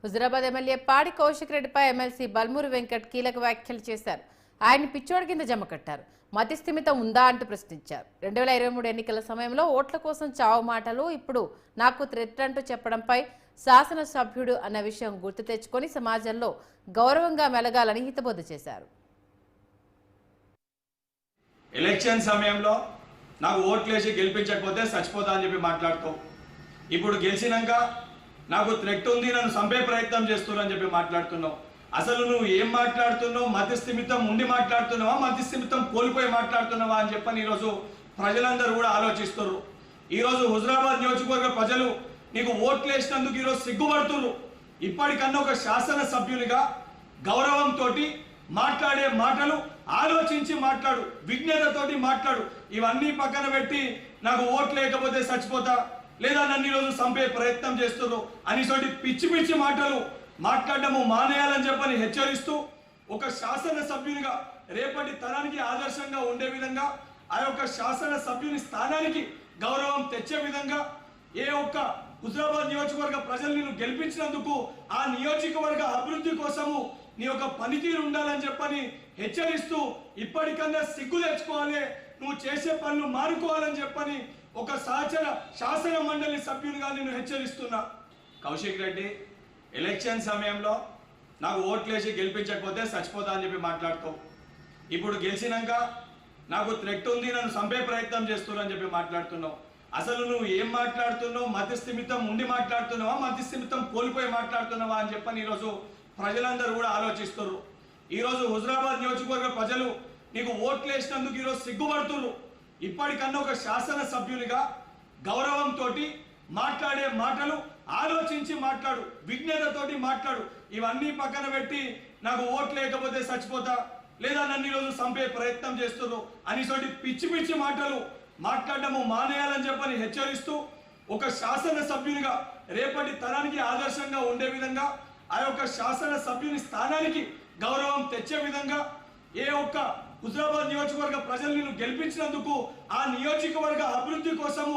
Huzurabad MLA పాడి కౌశిక్ రెడ్డిపై MLC Balmoor Venkat కీలక వ్యాఖ్యలు చేశారు. ఆయన పిచ్చోడి కింద జమ కట్టారు. మతిస్థిమితం ఉందా అంటూ ప్రశ్నించారు. 2023 ఎన్నికల సమయంలో ఓట్ల కోసం చావు మాటలు ఇప్పుడు నాకు థ్రెట్ అంటూ చెప్పడంపై శాసనసభ్యుడు అన్న విషయం గుర్తు తెచ్చుకొని సమాజంలో గౌరవంగా మెలగాలని హితబోధ చేశారు. ఎలక్షన్ సమయంలో నాకు ఓట్లేసి గెలిపించకపోతే చచ్చిపోతా అని చెప్పి మాట్లాడుతావు. ఇప్పుడు గెలిచినాక నాకు థ్రెట్ ఉంది, నన్ను చంపే ప్రయత్నం చేస్తున్నావు అని చెప్పి మాట్లాడుతున్నావు. అసలు నువ్వు ఏం మాట్లాడుతున్నావు? మతిస్థిమితం ఉండి మాట్లాడుతున్నావా, మతిస్థిమితం కోల్పోయి మాట్లాడుతున్నావా అని చెప్పని ఈరోజు ప్రజలందరూ కూడా ఆలోచిస్తారు. ఈరోజు హుజురాబాద్ నియోజకవర్గ ప్రజలు నీకు ఓట్లేసినందుకు ఈరోజు సిగ్గుపడుతున్నారు. ఇప్పటికన్నా ఒక శాసనసభ్యునిగా గౌరవంతో మాట్లాడే మాటలు ఆలోచించి మాట్లాడు, విజ్ఞతతోటి మాట్లాడు. ఇవన్నీ పక్కన పెట్టి నాకు ఓట్లు లేకపోతే చచ్చిపోతా లేదా నన్ను ఈరోజు చంపే ప్రయత్నం చేస్తున్నారు అనేటువంటి పిచ్చి పిచ్చి మాటలు మాట్లాడము మానేయాలని చెప్పని హెచ్చరిస్తూ, ఒక శాసనసభ్యునిగా రేపటి తరానికి ఆదర్శంగా ఉండే విధంగా, ఆ యొక్క శాసనసభ్యుని స్థానానికి గౌరవం తెచ్చే విధంగా, ఏ ఒక్క హుజురాబాద్ నియోజకవర్గ ప్రజలు నిన్ను గెలిపించినందుకు ఆ నియోజకవర్గ అభివృద్ధి కోసము నీ యొక్క పనితీరు ఉండాలని చెప్పని హెచ్చరిస్తూ, ఇప్పటికన్నా సిగ్గు తెచ్చుకోవాలి, నువ్వు చేసే పనులు మారుకోవాలని చెప్పని ఒక శాసన మండలి సభ్యునిగా నేను హెచ్చరిస్తున్నా. కౌశిక్ రెడ్డి, ఎలక్షన్ సమయంలో నాకు ఓట్లేసి గెలిపించకపోతే చచ్చిపోతా అని చెప్పి మాట్లాడుతావు. ఇప్పుడు గెలిచినాక నాకు థ్రెట్ ఉంది, నన్ను చంపే ప్రయత్నం చేస్తున్నావు అని చెప్పి మాట్లాడుతున్నావు. అసలు నువ్వు ఏం మాట్లాడుతున్నావు? మతిస్థిమితం ఉండి మాట్లాడుతున్నావా, మతిస్థిమితం కోల్పోయి మాట్లాడుతున్నావా అని చెప్పని ఈరోజు ప్రజలందరూ కూడా ఆలోచిస్తారు. ఈరోజు హుజురాబాద్ నియోజకవర్గ ప్రజలు నీకు ఓట్లేసినందుకు ఈరోజు సిగ్గుపడుతున్నారు. ఇప్పటికన్నా ఒక శాసనసభ్యునిగా గౌరవంతో మాట్లాడే మాటలు ఆలోచించి మాట్లాడు, విజ్ఞతతోటి మాట్లాడు. ఇవన్నీ పక్కన పెట్టి నాకు ఓట్లు లేకపోతే చచ్చిపోతా లేదా నన్ను ఈరోజు చంపే ప్రయత్నం చేస్తున్నారు అనేటువంటి పిచ్చి పిచ్చి మాటలు మాట్లాడము మానేయాలని చెప్పని హెచ్చరిస్తూ, ఒక శాసనసభ్యునిగా రేపటి తరానికి ఆదర్శంగా ఉండే విధంగా, ఆ యొక్క శాసనసభ్యుని స్థానానికి గౌరవం తెచ్చే విధంగా, ఏ ఒక్క హుజురాబాద్ నియోజకవర్గ ప్రజలు నిన్ను గెలిపించినందుకు ఆ నియోజకవర్గ అభివృద్ధి కోసము